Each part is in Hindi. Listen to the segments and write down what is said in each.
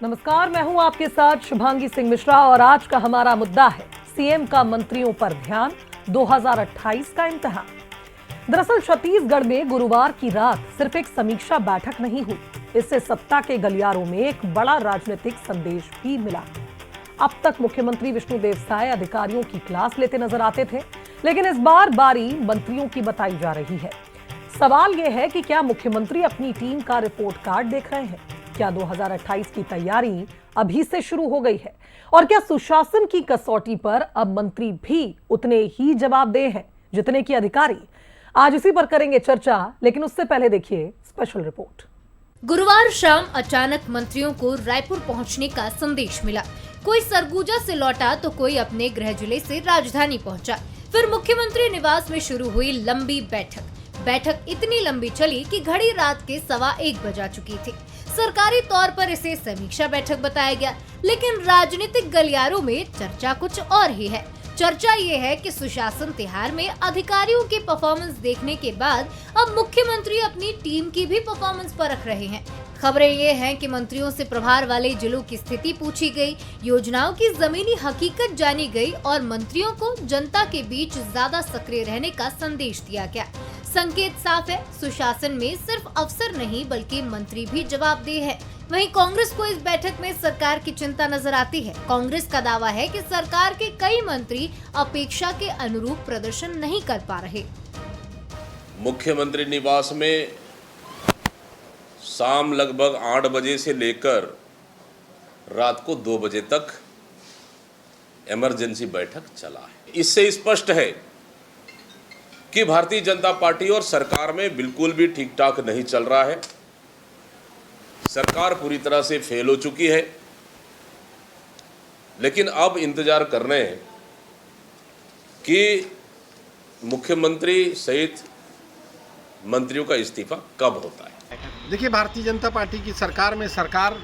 नमस्कार, मैं हूं आपके साथ शुभांगी सिंह मिश्रा और आज का हमारा मुद्दा है सीएम का मंत्रियों पर ध्यान, 2028 का इम्तिहान। दरअसल छत्तीसगढ़ में गुरुवार की रात सिर्फ एक समीक्षा बैठक नहीं हुई, इससे सत्ता के गलियारों में एक बड़ा राजनीतिक संदेश भी मिला। अब तक मुख्यमंत्री विष्णुदेव साय अधिकारियों की क्लास लेते नजर आते थे, लेकिन इस बार बारी मंत्रियों की बताई जा रही है। सवाल यह है कि क्या मुख्यमंत्री अपनी टीम का रिपोर्ट कार्ड देख रहे हैं? क्या 2028 की तैयारी अभी से शुरू हो गई है? और क्या सुशासन की कसौटी पर अब मंत्री भी उतने ही जवाबदेह हैं जितने कि अधिकारी? आज इसी पर करेंगे चर्चा, लेकिन उससे पहले देखिए स्पेशल रिपोर्ट। गुरुवार शाम अचानक मंत्रियों को रायपुर पहुंचने का संदेश मिला। कोई सरगुजा से लौटा तो कोई अपने गृह जिले से राजधानी पहुंचा। फिर मुख्यमंत्री निवास में शुरू हुई लंबी बैठक इतनी लंबी चली कि घड़ी रात के 1:15 बजा चुकी थी। सरकारी तौर पर इसे समीक्षा बैठक बताया गया, लेकिन राजनीतिक गलियारों में चर्चा कुछ और ही है। चर्चा ये है कि सुशासन तिहार में अधिकारियों की परफॉर्मेंस देखने के बाद अब मुख्यमंत्री अपनी टीम की भी परफॉर्मेंस परख रहे हैं। खबरें ये हैं कि मंत्रियों से प्रभार वाले जिलों की स्थिति पूछी गई, योजनाओं की जमीनी हकीकत जानी गई और मंत्रियों को जनता के बीच ज्यादा सक्रिय रहने का संदेश दिया गया। संकेत साफ है, सुशासन में सिर्फ अफसर नहीं बल्कि मंत्री भी जवाबदेह है। वहीं कांग्रेस को इस बैठक में सरकार की चिंता नजर आती है। कांग्रेस का दावा है कि सरकार के कई मंत्री अपेक्षा के अनुरूप प्रदर्शन नहीं कर पा रहे। मुख्यमंत्री निवास में शाम लगभग 8 बजे से लेकर रात को 2 बजे तक इमरजेंसी बैठक चला है। इससे स्पष्ट है कि भारतीय जनता पार्टी और सरकार में बिल्कुल भी ठीक ठाक नहीं चल रहा है। सरकार पूरी तरह से फेल हो चुकी है, लेकिन अब इंतजार कर रहे हैं कि मुख्यमंत्री सहित मंत्रियों का इस्तीफा कब होता है। देखिए, भारतीय जनता पार्टी की सरकार में सरकार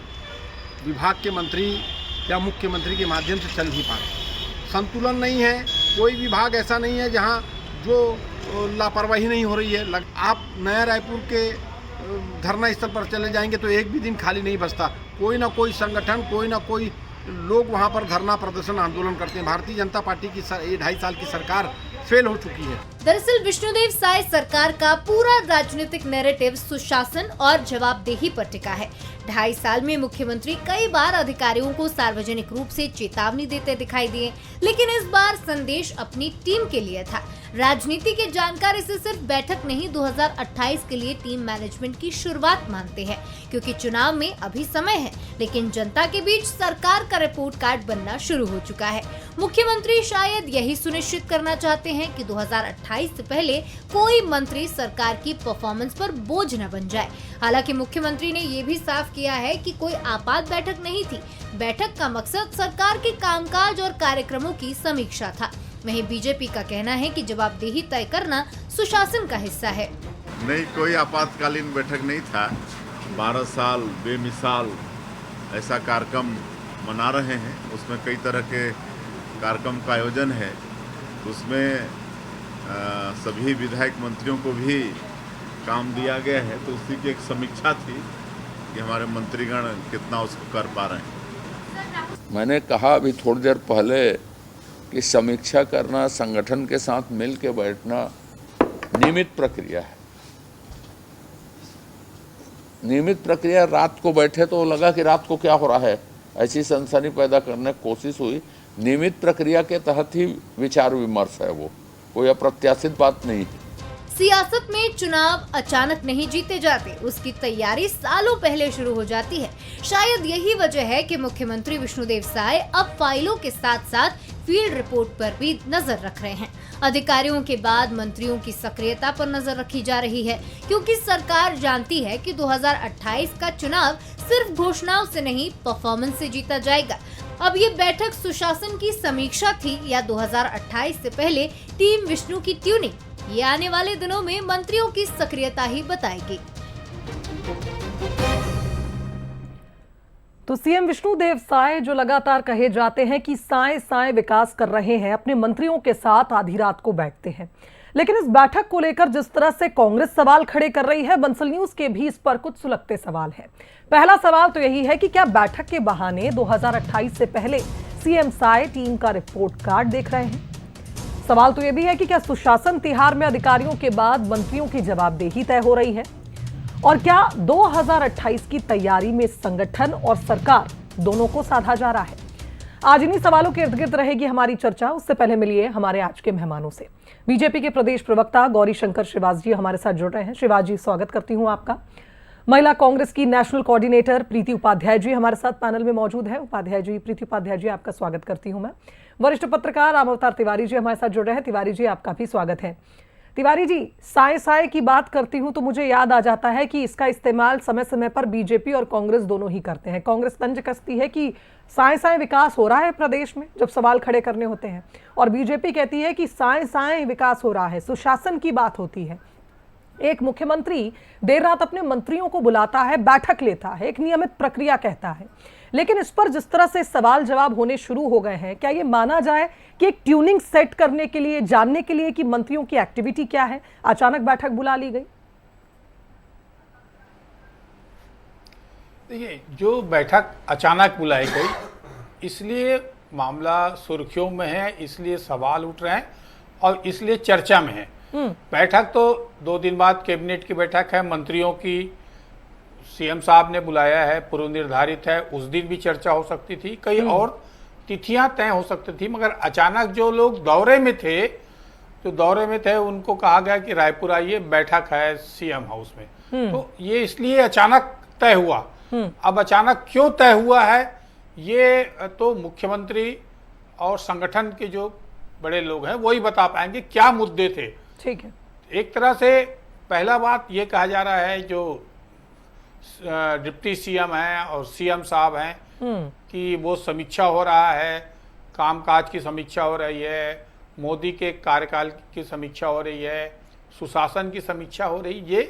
विभाग के मंत्री या मुख्यमंत्री के माध्यम से चल नहीं पा रही। संतुलन नहीं है। कोई विभाग ऐसा नहीं है जहां जो लापरवाही नहीं हो रही है। आप नया रायपुर के धरना स्थल पर चले जाएंगे तो एक भी दिन खाली नहीं बचता। कोई ना कोई संगठन, कोई ना कोई लोग वहां पर धरना प्रदर्शन आंदोलन करते हैं। भारतीय जनता पार्टी की 2.5 साल की सरकार फेल हो चुकी है। दरअसल विष्णुदेव साय सरकार का पूरा राजनीतिक नैरेटिव सुशासन और जवाबदेही पर टिका है। 2.5 साल में मुख्यमंत्री कई बार अधिकारियों को सार्वजनिक रूप से चेतावनी देते दिखाई दिए, लेकिन इस बार संदेश अपनी टीम के लिए था। राजनीति के जानकार इसे सिर्फ बैठक नहीं, 2028 के लिए टीम मैनेजमेंट की शुरुआत मानते हैं, क्योंकि चुनाव में अभी समय है, लेकिन जनता के बीच सरकार का रिपोर्ट कार्ड बनना शुरू हो चुका है। मुख्यमंत्री शायद यही सुनिश्चित करना चाहते हैं कि 2028 से पहले कोई मंत्री सरकार की परफॉर्मेंस पर बोझ न बन जाए। हालांकि मुख्यमंत्री ने ये भी साफ किया है कि कोई आपात बैठक नहीं थी। बैठक का मकसद सरकार के कामकाज और कार्यक्रमों की समीक्षा था। वहीं बीजेपी का कहना है कि जवाबदेही तय करना सुशासन का हिस्सा है। नहीं, कोई आपातकालीन बैठक नहीं था। 12 साल बेमिसाल ऐसा कार्यक्रम मना रहे हैं। उसमें कई तरह के कार्यक्रम का आयोजन है। उसमें सभी विधायक मंत्रियों को भी काम दिया गया है, तो उसी की एक समीक्षा थी कि हमारे मंत्रीगण कितना उसको कर पा रहे हैं। मैंने कहा अभी थोड़ी देर पहले कि समीक्षा करना, संगठन के साथ मिल के बैठना नियमित प्रक्रिया है। नियमित प्रक्रिया, रात को बैठे तो लगा कि रात को क्या हो रहा है, ऐसी सनसनी पैदा करने की कोशिश हुई। नियमित प्रक्रिया के तहत ही विचार विमर्श है, वो कोई अप्रत्याशित बात नहीं है। सियासत में चुनाव अचानक नहीं जीते जाते, उसकी तैयारी सालों पहले शुरू हो जाती है। शायद यही वजह है कि मुख्यमंत्री विष्णुदेव साय अब फाइलों के साथ साथ फील्ड रिपोर्ट पर भी नजर रख रहे हैं। अधिकारियों के बाद मंत्रियों की सक्रियता पर नजर रखी जा रही है, क्योंकि सरकार जानती है कि 2028 का चुनाव सिर्फ घोषणाओं से नहीं, परफॉर्मेंस से जीता जाएगा। अब ये बैठक सुशासन की समीक्षा थी या 2028 से पहले टीम विष्णु की ट्यूनिंग, ये आने वाले दिनों में मंत्रियों की सक्रियता ही बताएगी। तो सीएम विष्णुदेव साय जो लगातार कहे जाते हैं कि साय साय विकास कर रहे हैं, अपने मंत्रियों के साथ आधी रात को बैठते हैं, लेकिन इस बैठक को लेकर जिस तरह से कांग्रेस सवाल खड़े कर रही है, बंसल न्यूज के भी इस पर कुछ सुलगते सवाल हैं। पहला सवाल तो यही है कि क्या बैठक के बहाने 2028 से पहले सीएम साय टीम का रिपोर्ट कार्ड देख रहे हैं? सवाल तो यह भी है कि क्या सुशासन तिहार में अधिकारियों के बाद मंत्रियों की जवाबदेही तय हो रही है? और क्या 2028 की तैयारी में संगठन और सरकार दोनों को साधा जा रहा है? आज इन्हीं सवालों के इर्द गिर्द रहेगी हमारी चर्चा। उससे पहले मिलिए हमारे आज के मेहमानों से। बीजेपी के प्रदेश प्रवक्ता गौरी शंकर श्रीवास जी हमारे साथ जुड़ रहे हैं। श्रीवास जी, स्वागत करती हूं आपका। महिला कांग्रेस की नेशनल कोऑर्डिनेटर प्रीति उपाध्याय जी हमारे साथ पैनल में मौजूद है। उपाध्याय जी, प्रीति उपाध्याय जी, आपका स्वागत करती हूं मैं। वरिष्ठ पत्रकार राम अवतार तिवारी जी हमारे साथ जुड़ रहे हैं। तिवारी जी, आपका भी स्वागत है। तिवारी जी, साय साय की बात करती हूं तो मुझे याद आ जाता है कि इसका इस्तेमाल समय समय पर बीजेपी और कांग्रेस दोनों ही करते हैं। कांग्रेस तंज कसती है कि साय साय विकास हो रहा है प्रदेश में जब सवाल खड़े करने होते हैं, और बीजेपी कहती है कि साय साय विकास हो रहा है, सुशासन की बात होती है। एक मुख्यमंत्री देर रात अपने मंत्रियों को बुलाता है, बैठक लेता है, एक नियमित प्रक्रिया कहता है, लेकिन इस पर जिस तरह से सवाल जवाब होने शुरू हो गए हैं, क्या ये माना जाए कि एक ट्यूनिंग सेट करने के लिए, जानने के लिए कि मंत्रियों की एक्टिविटी क्या है, अचानक बैठक बुला ली गई? देखिए, जो बैठक अचानक बुलाई गई इसलिए मामला सुर्खियों में है, इसलिए सवाल उठ रहे हैं और इसलिए चर्चा में है। बैठक तो 2 दिन बाद कैबिनेट की बैठक है, मंत्रियों की सीएम साहब ने बुलाया है, पूर्व निर्धारित है, उस दिन भी चर्चा हो सकती थी, कई और तिथियां तय हो सकती थी, मगर अचानक जो लोग दौरे में थे उनको कहा गया कि रायपुर आइए, बैठक है सीएम हाउस में। तो ये इसलिए अचानक तय हुआ। अब अचानक क्यों तय हुआ है, ये तो मुख्यमंत्री और संगठन के जो बड़े लोग हैं वही बता पाएंगे क्या मुद्दे थे। ठीक है। एक तरह से पहला बात ये कहा जा रहा है, जो डिप्टी सीएम हैं और सीएम साहब हैं कि वो समीक्षा हो रहा है, कामकाज की समीक्षा हो रही है, मोदी के कार्यकाल की समीक्षा हो रही है, सुशासन की समीक्षा हो रही, ये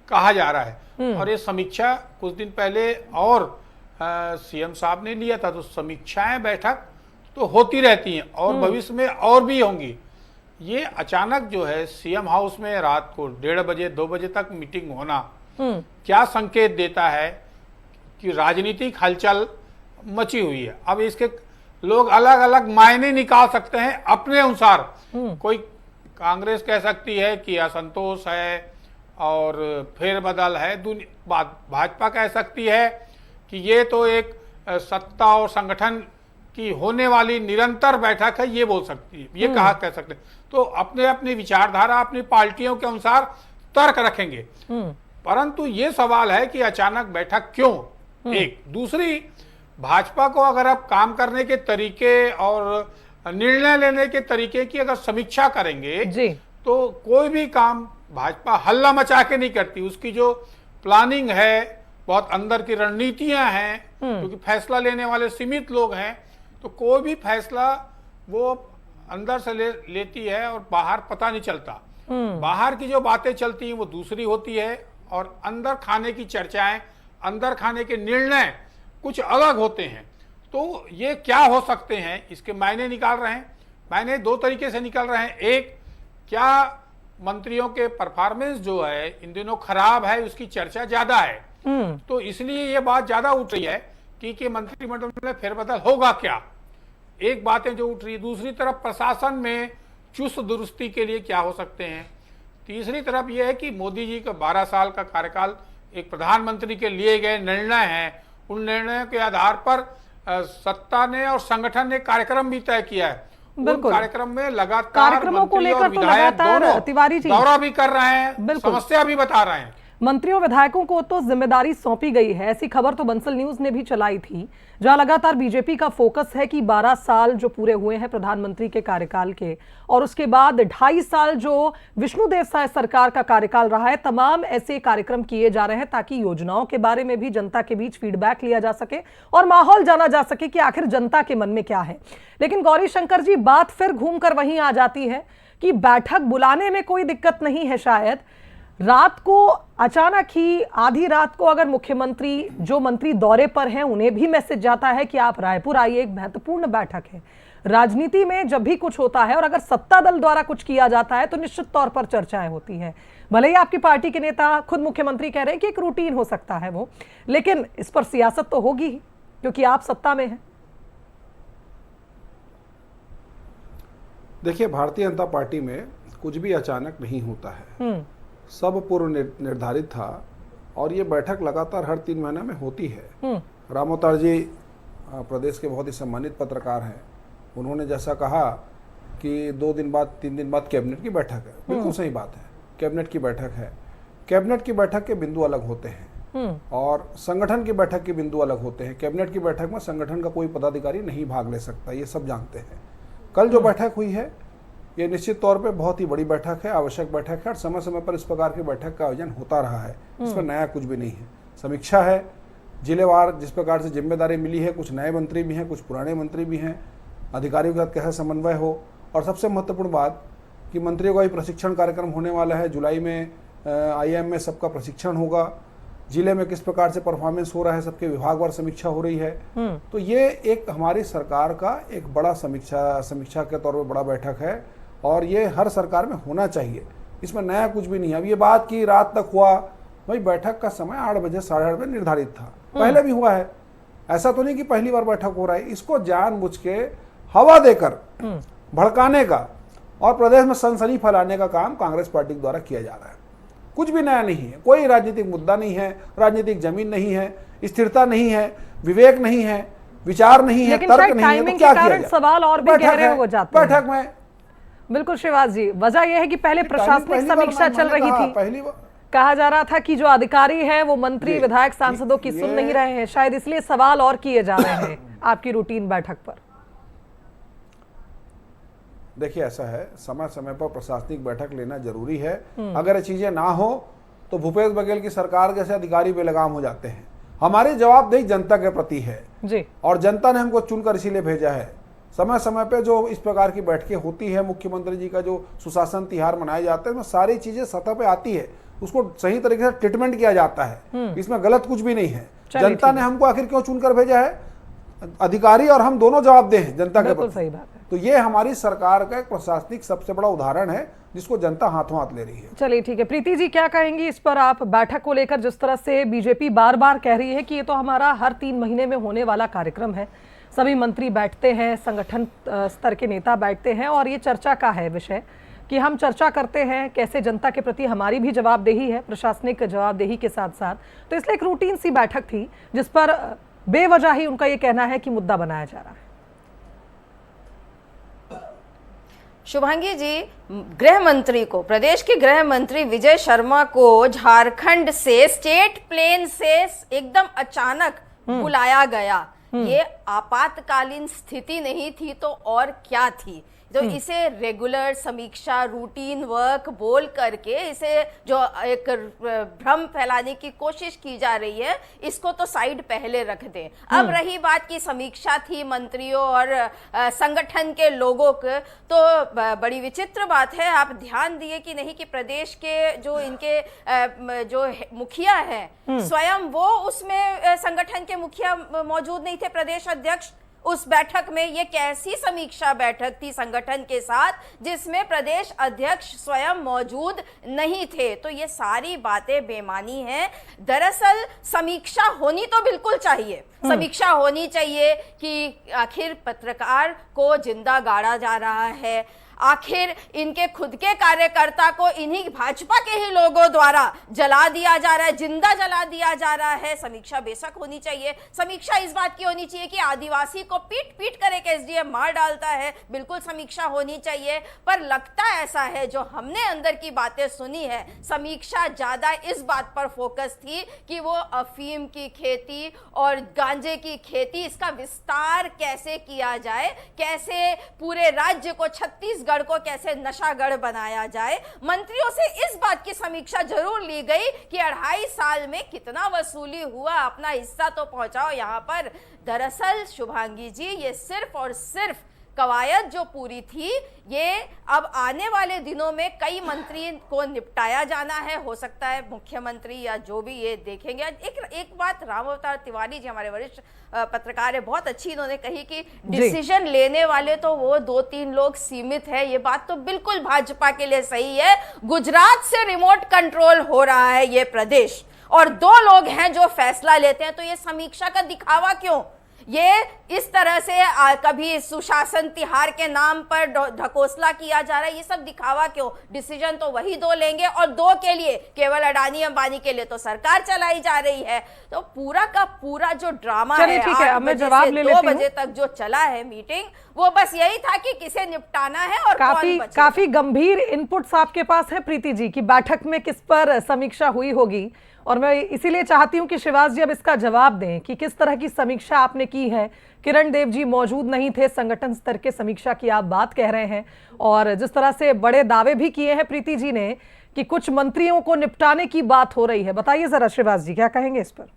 कहा जा रहा है। और ये समीक्षा कुछ दिन पहले और सीएम साहब ने लिया था। तो समीक्षाएं, बैठक तो होती रहती हैं और भविष्य में और भी होंगी। ये अचानक जो है सीएम हाउस में रात को 1:30 बजे 2 बजे तक मीटिंग होना क्या संकेत देता है कि राजनीतिक हलचल मची हुई है। अब इसके लोग अलग अलग मायने निकाल सकते हैं अपने अनुसार। कोई कांग्रेस कह सकती है कि असंतोष है और फेरबदल है, भाजपा कह सकती है कि ये तो एक सत्ता और संगठन की होने वाली निरंतर बैठक है, ये बोल सकती है, ये कह सकते हैं। तो अपने अपनी विचारधारा, अपनी पार्टियों के अनुसार तर्क रखेंगे। परंतु ये सवाल है कि अचानक बैठक क्यों? एक दूसरी, भाजपा को अगर आप काम करने के तरीके और निर्णय लेने के तरीके की अगर समीक्षा करेंगे जी, तो कोई भी काम भाजपा हल्ला मचा के नहीं करती। उसकी जो प्लानिंग है, बहुत अंदर की रणनीतियां हैं, क्योंकि फैसला लेने वाले सीमित लोग हैं, तो कोई भी फैसला वो अंदर से लेती है और बाहर पता नहीं चलता। बाहर की जो बातें चलती हैं वो दूसरी होती है और अंदर खाने की चर्चाएं, अंदर खाने के निर्णय कुछ अलग होते हैं। तो ये क्या हो सकते हैं, इसके मायने निकाल रहे हैं। मायने 2 तरीके से निकल रहे हैं। एक, क्या मंत्रियों के परफॉर्मेंस जो है इन दिनों खराब है, उसकी चर्चा ज्यादा है, तो इसलिए ये बात ज्यादा उठ रही है कि मंत्रिमंडल में फेरबदल होगा क्या। एक बातें जो उठ रही है। दूसरी तरफ प्रशासन में चुस्त दुरुस्ती के लिए क्या हो सकते हैं। तीसरी तरफ यह है कि मोदी जी का 12 साल का कार्यकाल एक प्रधानमंत्री के लिए गए निर्णय हैं, उन निर्णयों के आधार पर सत्ता ने और संगठन ने कार्यक्रम भी तय किया है। उन कार्यक्रम में लगातार कार्यक्रमों को लेकर तो लगातार तिवारी जी दौरा भी कर रहे हैं, समस्या भी बता रहे हैं। मंत्रियों विधायकों को तो जिम्मेदारी सौंपी गई है, ऐसी खबर तो बंसल न्यूज ने भी चलाई थी, जहां लगातार बीजेपी का फोकस है कि 12 साल जो पूरे हुए हैं प्रधानमंत्री के कार्यकाल के, और उसके बाद 2.5 साल जो विष्णुदेव साय सरकार का कार्यकाल रहा है, तमाम ऐसे कार्यक्रम किए जा रहे हैं ताकि योजनाओं के बारे में भी जनता के बीच फीडबैक लिया जा सके और माहौल जाना जा सके कि आखिर जनता के मन में क्या है। लेकिन गौरी शंकर जी, बात फिर घूमकर वहीं आ जाती है कि बैठक बुलाने में कोई दिक्कत नहीं है शायद, रात को अचानक ही आधी रात को अगर मुख्यमंत्री, जो मंत्री दौरे पर हैं, उन्हें भी मैसेज जाता है कि आप रायपुर आइए, एक महत्वपूर्ण बैठक है। राजनीति में जब भी कुछ होता है और अगर सत्ता दल द्वारा कुछ किया जाता है तो निश्चित तौर पर चर्चाएं होती हैं। भले ही आपकी पार्टी के नेता, खुद मुख्यमंत्री कह रहे हैं कि एक रूटीन हो सकता है वो, लेकिन इस पर सियासत तो होगी ही क्योंकि आप सत्ता में हैं। देखिए, भारतीय जनता पार्टी में कुछ भी अचानक नहीं होता है, सब पूर्व निर्धारित था और ये बैठक लगातार हर 3 महीने में होती है। राम अवतार जी प्रदेश के बहुत ही सम्मानित पत्रकार हैं, उन्होंने जैसा कहा कि 2 दिन बाद 3 दिन बाद कैबिनेट की बैठक है, बिल्कुल सही बात है, कैबिनेट की बैठक है। कैबिनेट की बैठक के बिंदु अलग होते हैं और संगठन की बैठक के बिंदु अलग होते हैं। कैबिनेट की बैठक में संगठन का कोई पदाधिकारी नहीं भाग ले सकता, ये सब जानते हैं। कल जो बैठक हुई है ये निश्चित तौर पे बहुत ही बड़ी बैठक है, आवश्यक बैठक है और समय समय पर इस प्रकार की बैठक का आयोजन होता रहा है, इसमें नया कुछ भी नहीं है। समीक्षा है, जिलेवार जिस प्रकार से जिम्मेदारी मिली है, कुछ नए मंत्री भी हैं, कुछ पुराने मंत्री भी हैं, अधिकारियों के साथ कैसा समन्वय हो, और सबसे महत्वपूर्ण बात कि मंत्रियों का भी प्रशिक्षण कार्यक्रम होने वाला है। जुलाई में IIM में सबका प्रशिक्षण होगा, जिले में किस प्रकार से परफॉर्मेंस हो रहा है, सबके विभागवार समीक्षा हो रही है। तो ये एक हमारी सरकार का एक बड़ा समीक्षा के तौर पर बड़ा बैठक है और ये हर सरकार में होना चाहिए, इसमें नया कुछ भी नहीं है। अब ये बात की रात तक हुआ, भाई बैठक का समय 8 बजे 8:30 बजे निर्धारित था, पहले भी हुआ है, ऐसा तो नहीं कि पहली बार बैठक हो रहा है। इसको जानबूझ के हवा देकर भड़काने का और प्रदेश में सनसनी फैलाने का काम कांग्रेस पार्टी द्वारा किया जा रहा है। कुछ भी नया नहीं है, कोई राजनीतिक मुद्दा नहीं है, राजनीतिक जमीन नहीं है, स्थिरता नहीं है, विवेक नहीं है, विचार नहीं है, तर्क नहीं है, तो क्या किया जाए? सवाल और भी गहरे हो जाते हैं बैठक में। बिल्कुल श्रीवास जी, वजह यह है कि पहले प्रशासनिक समीक्षा चल रही थी, कहा जा रहा था कि जो अधिकारी हैं वो मंत्री, विधायक, सांसदों की सुन नहीं रहे हैं, शायद इसलिए सवाल और किए जा रहे हैं आपकी रूटीन बैठक पर। देखिए, ऐसा है, समय समय पर प्रशासनिक बैठक लेना जरूरी है। अगर ये चीजें ना हो तो भूपेश बघेल की सरकार जैसे अधिकारी बेलगाम हो जाते हैं। हमारी जवाबदेही जनता के प्रति है जी, और जनता ने हमको चुनकर इसीलिए भेजा है। समय समय पे जो इस प्रकार की बैठकें होती है, मुख्यमंत्री जी का जो सुशासन तिहार मनाए जाते हैं, उसमें सारी चीजें सतह पे आती है, उसको सही तरीके से ट्रीटमेंट किया जाता है, इसमें गलत कुछ भी नहीं है। जनता ने हमको आखिर क्यों चुनकर भेजा है? अधिकारी और हम दोनों जवाबदेह हैं जनता के प्रति। सही बात है। तो ये हमारी सरकार का एक प्रशासनिक सबसे बड़ा उदाहरण है जिसको जनता हाथों हाथ ले रही है। चलिए ठीक है, प्रीति जी क्या कहेंगी इस पर? आप बैठक को लेकर जिस तरह से बीजेपी बार बार कह रही है कि ये तो हमारा हर 3 महीने में होने वाला कार्यक्रम है, सभी मंत्री बैठते हैं, संगठन स्तर के नेता बैठते हैं और ये चर्चा का है विषय कि हम चर्चा करते हैं कैसे जनता के प्रति हमारी भी जवाबदेही है, प्रशासनिक जवाबदेही के साथ साथ, तो इसलिए एक रूटीन सी बैठक थी जिस पर बेवजह ही उनका ये कहना है कि मुद्दा बनाया जा रहा है। शुभांगी जी, गृह मंत्री को, प्रदेश के गृह मंत्री विजय शर्मा को झारखंड से स्टेट प्लेन से एकदम अचानक बुलाया गया। ये आपातकालीन स्थिति नहीं थी तो और क्या थी? जो इसे रेगुलर समीक्षा, रूटीन वर्क बोल करके इसे जो एक भ्रम फैलाने की कोशिश की जा रही है, इसको तो साइड पहले रख दें। अब रही बात की समीक्षा थी मंत्रियों और संगठन के लोगों के, तो बड़ी विचित्र बात है, आप ध्यान दिए कि नहीं कि प्रदेश के जो इनके जो मुखिया हैं स्वयं वो उसमें संगठन के मुखिया मौजूद नहीं थे, प्रदेश अध्यक्ष उस बैठक में। ये कैसी समीक्षा बैठक थी संगठन के साथ जिसमें प्रदेश अध्यक्ष स्वयं मौजूद नहीं थे? तो ये सारी बातें बेमानी हैं। दरअसल समीक्षा होनी तो बिल्कुल चाहिए, समीक्षा होनी चाहिए कि आखिर पत्रकार को जिंदा गाड़ा जा रहा है, आखिर इनके खुद के कार्यकर्ता को इन्हीं भाजपा के ही लोगों द्वारा जला दिया जा रहा है, जिंदा जला दिया जा रहा है। समीक्षा बेशक होनी चाहिए। समीक्षा इस बात की होनी चाहिए कि आदिवासी को पीट पीट कर एक एसडीएम मार डालता है, बिल्कुल समीक्षा होनी चाहिए। पर लगता ऐसा है, जो हमने अंदर की बातें सुनी है, समीक्षा ज्यादा इस बात पर फोकस थी कि वो अफीम की खेती और गांजे की खेती, इसका विस्तार कैसे किया जाए, कैसे पूरे राज्य को, छत्तीसगढ़ को कैसे नशागढ़ बनाया जाए। मंत्रियों से इस बात की समीक्षा जरूर ली गई कि 2.5 साल में कितना वसूली हुआ, अपना हिस्सा तो पहुंचाओ यहां पर। दरअसल शुभांगी जी, ये सिर्फ और सिर्फ कवायद जो पूरी थी, ये अब आने वाले दिनों में कई मंत्री को निपटाया जाना है। हो सकता है मुख्यमंत्री या जो भी ये देखेंगे। एक बात राम अवतार तिवारी जी हमारे वरिष्ठ पत्रकार है, बहुत अच्छी इन्होंने कही कि डिसीजन लेने वाले तो वो 2-3 लोग सीमित है। ये बात तो बिल्कुल भाजपा के लिए सही है। गुजरात से रिमोट कंट्रोल हो रहा है ये प्रदेश, और 2 लोग हैं जो फैसला लेते हैं। तो ये समीक्षा का दिखावा क्यों? ये इस तरह से कभी सुशासन तिहार के नाम पर ढकोसला किया जा रहा है, ये सब दिखावा क्यों? डिसीजन तो वही 2 लेंगे, और 2 के लिए, केवल अडानी अंबानी के लिए तो सरकार चलाई जा रही है। तो पूरा का पूरा जो ड्रामा है 8 बजे से 2 बजे तक जो चला है मीटिंग, वो बस यही था कि किसे निपटाना है और कौन बचेगा। काफी गंभीर इनपुट्स आपके पास है प्रीति जी की बैठक में किस पर समीक्षा हुई होगी, और मैं इसीलिए चाहती हूं कि शिवास जी अब इसका जवाब दें कि किस तरह की समीक्षा आपने की है। किरण देव जी मौजूद नहीं थे, संगठन स्तर के समीक्षा की आप बात कह रहे हैं, और जिस तरह से बड़े दावे भी किए हैं प्रीति जी ने कि कुछ मंत्रियों को निपटाने की बात हो रही है। बताइए जरा शिवास जी, क्या कहेंगे इस पर?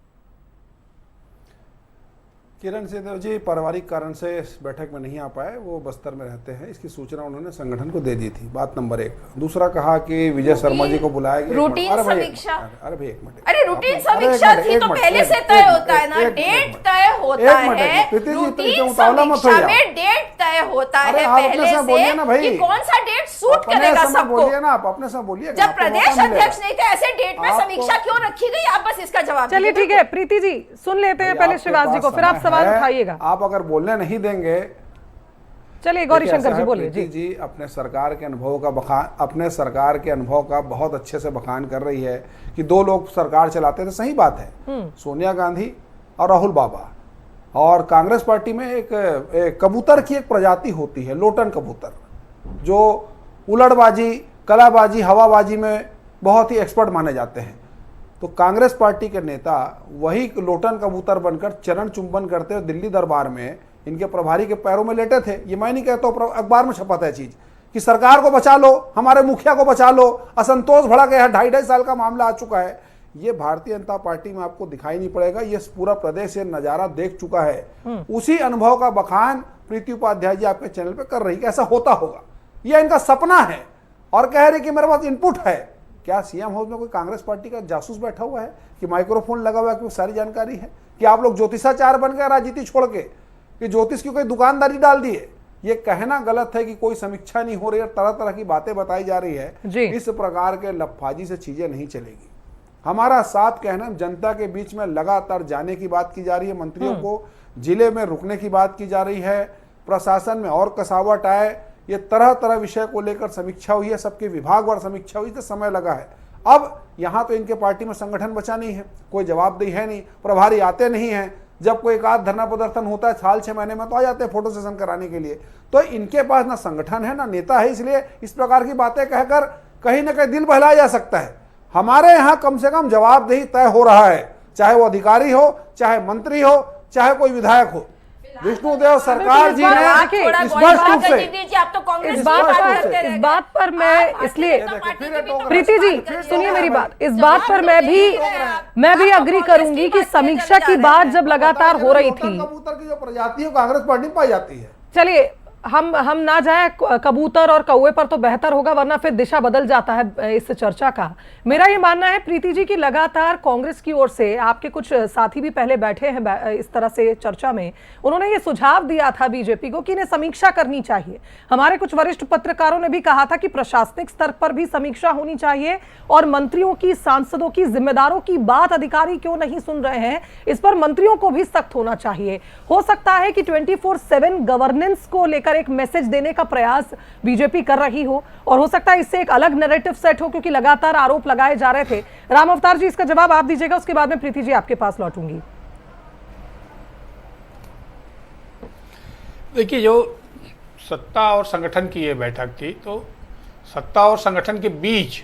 किरण सिंहदेव जी पारिवारिक कारण से इस बैठक में नहीं आ पाए, वो बस्तर में रहते हैं। इसकी सूचना उन्होंने संगठन को दे दी थी, बात नंबर 1। दूसरा कहा कि विजय शर्मा जी को बुलाया गया। रूटीन समीक्षा, अरे भाई एक मिनट, अरे रूटीन समीक्षा थी तो पहले से तय होता है ना, डेट तय होता है। रूटीन समीक्षा में डेट तय होता है पहले से कि कौन सा डेट सूट करेगा सबको। बोलिए ना, आप अपने से बोलिए। जब प्रदेश अध्यक्ष नहीं थे, ऐसे डेट में समीक्षा क्यों रखी गई? आप बस इसका जवाब चलिए ठीक है प्रीति जी, सुन लेते हैं पहले शिवास जी को, फिर आप सवाल उठाइएगा। आप अगर बोलने नहीं देंगे, चलिए गौरी शंकर जी बोलिए। जी अपने सरकार के अनुभव का बखान, अपने सरकार के अनुभव का बहुत अच्छे से बखान कर रही है कि 2 लोग सरकार चलाते थे, सही बात है, सोनिया गांधी और राहुल बाबा। और कांग्रेस पार्टी में एक कबूतर की एक प्रजाति होती है, लोटन कबूतर, जो उलड़बाजी, कलाबाजी, हवाबाजी में बहुत ही एक्सपर्ट माने जाते हैं। तो कांग्रेस पार्टी के नेता वही लोटन कबूतर बनकर चरण चुंबन करते हुए दिल्ली दरबार में इनके प्रभारी के पैरों में लेटे थे। ये मैं नहीं कहता हूं, अखबार में छपा था चीज कि सरकार को बचा लो, हमारे मुखिया को बचा लो, असंतोष भड़क गया है, 2.5 साल का मामला आ चुका है। ये भारतीय जनता पार्टी में आपको दिखाई नहीं पड़ेगा, ये पूरा प्रदेश ये नजारा देख चुका है। उसी अनुभव का बखान प्रीति उपाध्याय जी आपके चैनल पे कर रही है, ऐसा होता होगा, यह इनका सपना है, और कह रहे कि मेरे पास इनपुट है। क्या सीएम हाउस में कोई कांग्रेस पार्टी का जासूस बैठा हुआ है कि माइक्रोफोन लगा हुआ है कि सारी जानकारी है? कि आप लोग ज्योतिषाचार्य बन गए राजनीति छोड़ के, कि ज्योतिष की कोई दुकानदारी डाल दिए? ये कहना गलत है कि कोई समीक्षा नहीं हो रही है, तरह तरह की बातें बताई जा रही है। इस प्रकार के लफाजी से चीजें नहीं चलेगी। हमारा साथ कहना, जनता के बीच में लगातार जाने की बात की जा रही है, मंत्रियों को जिले में रुकने की बात की जा रही है, प्रशासन में और कसावट आए, ये तरह तरह विषय को लेकर समीक्षा हुई है, सबके विभागवार समीक्षा हुई, तो समय लगा है। अब यहाँ तो इनके पार्टी में संगठन बचा नहीं है, कोई जवाबदेही है नहीं, प्रभारी आते नहीं हैं। जब कोई एक आध धरना प्रदर्शन होता है साल 6 महीने में तो आ जाते हैं फोटो सेशन कराने के लिए। तो इनके पास ना संगठन है ना नेता है, इसलिए इस प्रकार की बातें कहकर कहीं ना कहीं दिल बहलाया जा सकता है। हमारे यहाँ कम से कम जवाबदेही तय हो रहा है, चाहे वो अधिकारी हो, चाहे मंत्री हो, चाहे कोई विधायक हो। विष्णुदेव सरकार जी ने स्पष्ट रूप से इस बात पर मैं, इसलिए प्रीति जी सुनिए मेरी बात, इस बात पर मैं भी अग्री करूंगी कि समीक्षा की बात जब लगातार हो रही थी, कबूतर की जो प्रजाति है कांग्रेस पार्टी में पाई जाती है। चलिए हम ना जाए कबूतर और कौवे पर तो बेहतर होगा, वरना फिर दिशा बदल जाता है इस चर्चा का। मेरा ये मानना है प्रीति जी की लगातार कांग्रेस की ओर से, आपके कुछ साथी भी पहले बैठे हैं इस तरह से चर्चा में, उन्होंने ये सुझाव दिया था बीजेपी को कि इन्हें समीक्षा करनी चाहिए। हमारे कुछ वरिष्ठ पत्रकारों ने भी कहा था कि प्रशासनिक स्तर पर भी समीक्षा होनी चाहिए, और मंत्रियों की, सांसदों की, जिम्मेदारों की बात अधिकारी क्यों नहीं सुन रहे हैं, इस पर मंत्रियों को भी सख्त होना चाहिए। हो सकता है कि 24/7 गवर्नेंस को लेकर एक मैसेज देने का प्रयास बीजेपी कर रही हो, और हो सकता है इससे एक अलग नैरेटिव सेट हो, क्योंकि लगातार आरोप लगाए जा रहे थे। राम अवतार जी इसका जवाब आप दीजिएगा, उसके बाद में प्रीति जी आपके पास लौटूंगी। देखिए, जो सत्ता और संगठन की ये बैठक थी, तो सत्ता और संगठन के बीच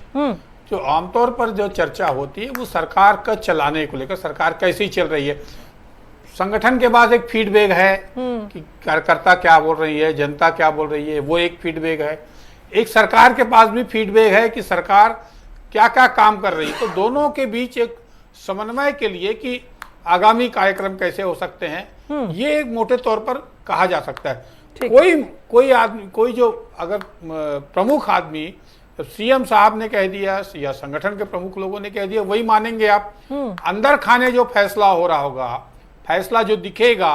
जो आमतौर पर जो चर्चा होती है वो सरकार का चलाने को लेकर, सरकार कैसी चल रही है। संगठन के बाद एक फीडबैक है कि कार्यकर्ता क्या बोल रही है, जनता क्या बोल रही है, वो एक फीडबैक है। एक सरकार के पास भी फीडबैक है कि सरकार क्या क्या काम कर रही है। तो दोनों के बीच एक समन्वय के लिए कि आगामी कार्यक्रम कैसे हो सकते हैं, ये एक मोटे तौर पर कहा जा सकता है। कोई आदमी, कोई जो अगर प्रमुख आदमी, सीएम साहब ने कह दिया या संगठन के प्रमुख लोगों ने कह दिया, वही मानेंगे आप? अंदर खाने जो फैसला हो रहा होगा, फैसला जो दिखेगा,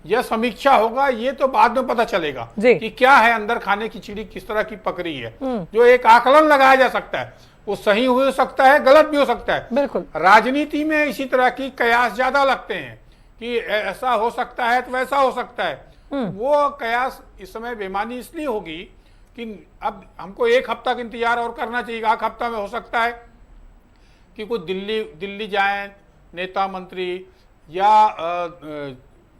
यह समीक्षा होगा, ये तो बाद में पता चलेगा कि क्या है अंदर खाने की चिड़ी किस तरह की पक रही है। जो एक आकलन लगाया जा सकता है वो सही हो सकता है, गलत भी हो सकता है। बिल्कुल। राजनीति में इसी तरह की कयास ज्यादा लगते हैं कि ऐसा हो सकता है तो वैसा हो सकता है। वो कयास इस समय बेमानी इसलिए होगी कि अब हमको एक हफ्ता का इंतजार और करना चाहिए। एक हफ्ता में हो सकता है कि कुछ दिल्ली जाएं नेता मंत्री, या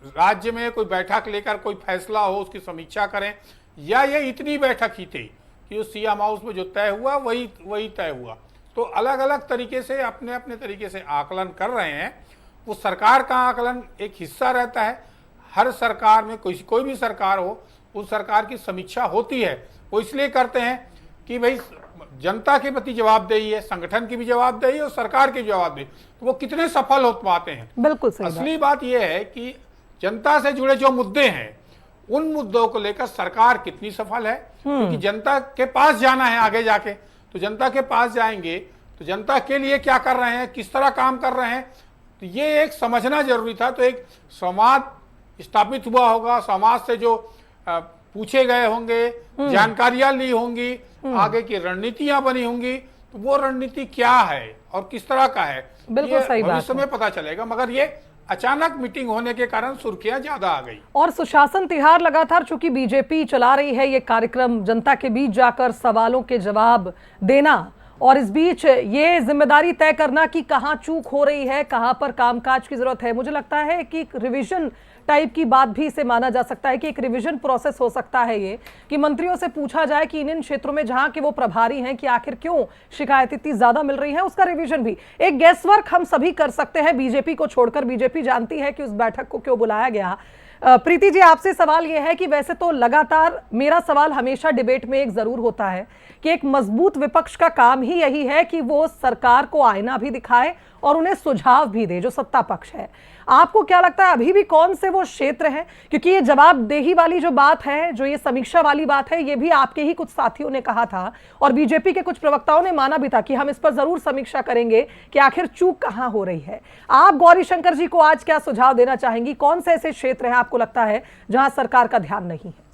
राज्य में कोई बैठक लेकर कोई फैसला हो, उसकी समीक्षा करें, या ये इतनी बैठक ही थी कि उस सीएम हाउस में जो तय हुआ वही तय हुआ। तो अलग अलग तरीके से अपने अपने तरीके से आकलन कर रहे हैं। वो सरकार का आकलन एक हिस्सा रहता है। हर सरकार में कोई भी सरकार हो, उस सरकार की समीक्षा होती है। वो इसलिए करते हैं कि भाई जनता के प्रति जवाबदेही है, संगठन की भी जवाबदेही और सरकार की जवाबदेही, तो वो कितने सफल हो पाते हैं। बिल्कुल सही। असली बात यह है कि जनता से जुड़े जो मुद्दे हैं, उन मुद्दों को लेकर सरकार कितनी सफल है। क्योंकि जनता के पास जाना है आगे जाके, तो जनता के पास जाएंगे तो जनता के लिए क्या कर रहे हैं, किस तरह काम कर रहे हैं, तो ये एक समझना जरूरी था। तो एक संवाद स्थापित हुआ होगा, समाज से जो पूछे गए होंगे, जानकारियां ली होंगी, आगे की रणनीतियां बनी होंगी, तो वो रणनीति क्या है और किस तरह का है, बिल्कुल सही बात भविष्य में पता चलेगा। मगर ये अचानक मीटिंग होने के कारण सुर्खियां ज्यादा आ गई। और सुशासन तिहार लगातार चूंकि बीजेपी चला रही है ये कार्यक्रम, जनता के बीच जाकर सवालों के जवाब देना, और इस बीच ये जिम्मेदारी तय करना कि कहां चूक हो रही है, कहां पर कामकाज की जरूरत है। मुझे लगता है कि एक रिवीजन टाइप की बात भी इसे माना जा सकता है कि एक रिवीजन प्रोसेस हो सकता है ये, कि मंत्रियों से पूछा जाए कि इन क्षेत्रों में जहां के वो प्रभारी हैं कि आखिर क्यों शिकायत इतनी ज्यादा मिल रही है, उसका रिवीजन भी। एक गेस वर्क हम सभी कर सकते हैं बीजेपी को छोड़कर। बीजेपी जानती है कि उस बैठक को क्यों बुलाया गया। प्रीति जी, आपसे सवाल यह है कि वैसे तो लगातार मेरा सवाल हमेशा डिबेट में एक जरूर होता है कि एक मजबूत विपक्ष का काम ही यही है कि वो सरकार को आईना भी दिखाए और उन्हें सुझाव भी दे, जो सत्ता पक्ष है। आपको क्या लगता है अभी भी कौन से वो क्षेत्र हैं? क्योंकि ये जवाबदेही वाली जो बात है, जो ये समीक्षा वाली बात है, ये भी आपके ही कुछ साथियों ने कहा था और बीजेपी के कुछ प्रवक्ताओं ने माना भी था कि हम इस पर जरूर समीक्षा करेंगे कि आखिर चूक कहां हो रही है। आप गौरीशंकर जी को आज क्या सुझाव देना चाहेंगी? कौन से ऐसे क्षेत्र हैं आपको लगता है जहां सरकार का ध्यान नहीं है?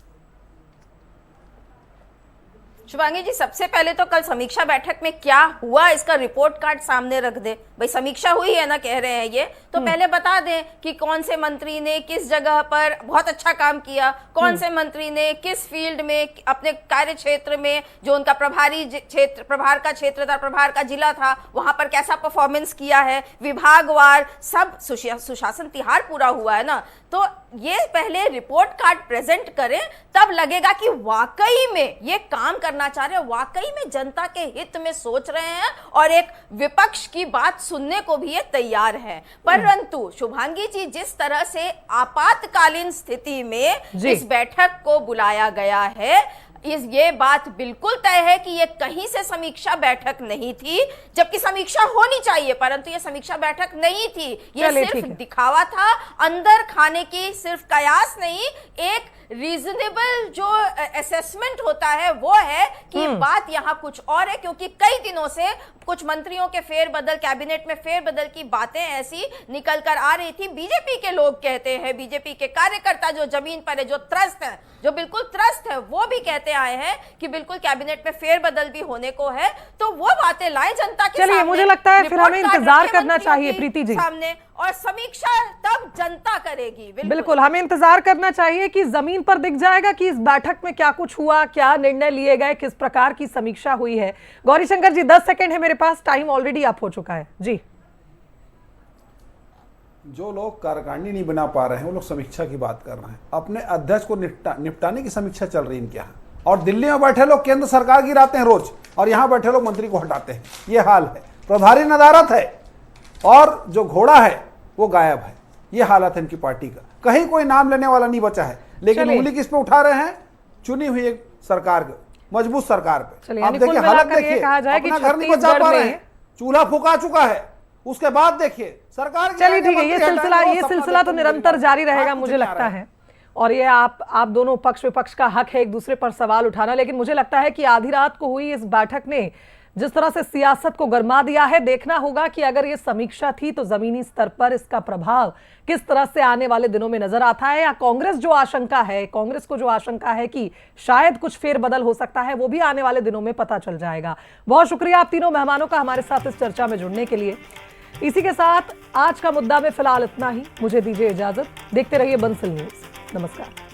शुभांगी जी, सबसे पहले तो कल समीक्षा बैठक में क्या हुआ इसका रिपोर्ट कार्ड सामने रख दे। भाई समीक्षा हुई है ना, कह रहे हैं ये, तो पहले बता दें कि कौन से मंत्री ने किस जगह पर बहुत अच्छा काम किया, कौन से मंत्री ने किस फील्ड में अपने कार्य क्षेत्र में जो उनका प्रभारी क्षेत्र, प्रभार का क्षेत्र था, प्रभार का जिला था, वहां पर कैसा परफॉर्मेंस किया है, विभागवार सब सुशासन तिहार पूरा हुआ है ना। तो ये पहले रिपोर्ट कार्ड प्रेजेंट करें, तब लगेगा कि वाकई में ये काम करना चाह रहे हैं, वाकई में जनता के हित में सोच रहे हैं और एक विपक्ष की बात सुनने को भी ये तैयार है। परंतु शुभांगी जी, जिस तरह से आपातकालीन स्थिति में इस बैठक को बुलाया गया है, ये बात बिल्कुल तय है कि ये कहीं से समीक्षा बैठक नहीं थी, जबकि समीक्षा होनी चाहिए, परंतु ये समीक्षा बैठक नहीं थी। ये सिर्फ दिखावा था, अंदर खाने की सिर्फ कयास नहीं, एक रीजनेबल जो असेसमेंट होता है वो है कि बात यहां कुछ और है। क्योंकि कई दिनों से कुछ मंत्रियों के फेरबदल, कैबिनेट में फेरबदल की बातें ऐसी निकल कर आ रही थी। बीजेपी के लोग कहते हैं, बीजेपी के कार्यकर्ता जो जमीन पर है, जो त्रस्त है, जो बिल्कुल त्रस्त है, वो भी कहते आए हैं कि बिल्कुल कैबिनेट में फेरबदल भी होने को है। तो वो बातें लाए जनता के सामने। मुझे लगता है फिर हमें इंतजार करना चाहिए प्रीति जी सामने, और समीक्षा तब जनता करेगी। बिल्कुल हमें इंतजार करना चाहिए कि जमीन पर दिख जाएगा कि इस बैठक में क्या कुछ हुआ, क्या निर्णय लिए गए, किस प्रकार की समीक्षा हुई है। गौरीशंकर जी 10 सेकंड है मेरे पास, टाइम ऑलरेडी अप हो चुका है जी। जो लोग कार्यकारिणी नहीं बना पा रहे हैं वो लोग समीक्षा की बात कर रहे हैं। अपने अध्यक्ष को निपटाने की समीक्षा चल रही है इनके यहाँ, और दिल्ली में बैठे लोग केंद्र सरकार गिराते हैं रोज, और यहाँ बैठे लोग मंत्री को हटाते हैं। ये हाल है। प्रभारी नदारत है और जो घोड़ा है वो गायब है। ये हालत है इनकी पार्टी का। कहीं कोई नाम लेने वाला नहीं बचा है, लेकिन उंगली किस पे उठा रहे हैं? चुनी हुई एक सरकार के, मजबूत सरकार पे। आप देखिए हालत, देखिए अपना घर नहीं बचा पा रहे हैं, चूल्हा फूका चुका है, उसके बाद देखिए सरकार। चलिए ठीक है, ये सिलसिला तो निरंतर जारी रहेगा मुझे लगता है। और ये आप दोनों पक्ष विपक्ष का हक है एक दूसरे पर सवाल उठाना, लेकिन मुझे लगता है कि आधी रात को हुई इस बैठक ने जिस तरह से सियासत को गरमा दिया है, देखना होगा कि अगर ये समीक्षा थी तो जमीनी स्तर पर इसका प्रभाव किस तरह से आने वाले दिनों में नजर आता है, या कांग्रेस को जो आशंका है कि शायद कुछ फेरबदल हो सकता है, वो भी आने वाले दिनों में पता चल जाएगा। बहुत शुक्रिया आप तीनों मेहमानों का हमारे साथ इस चर्चा में जुड़ने के लिए। इसी के साथ आज का मुद्दा में फिलहाल इतना ही, मुझे दीजिए इजाजत। देखते रहिए बंसल न्यूज। नमस्कार।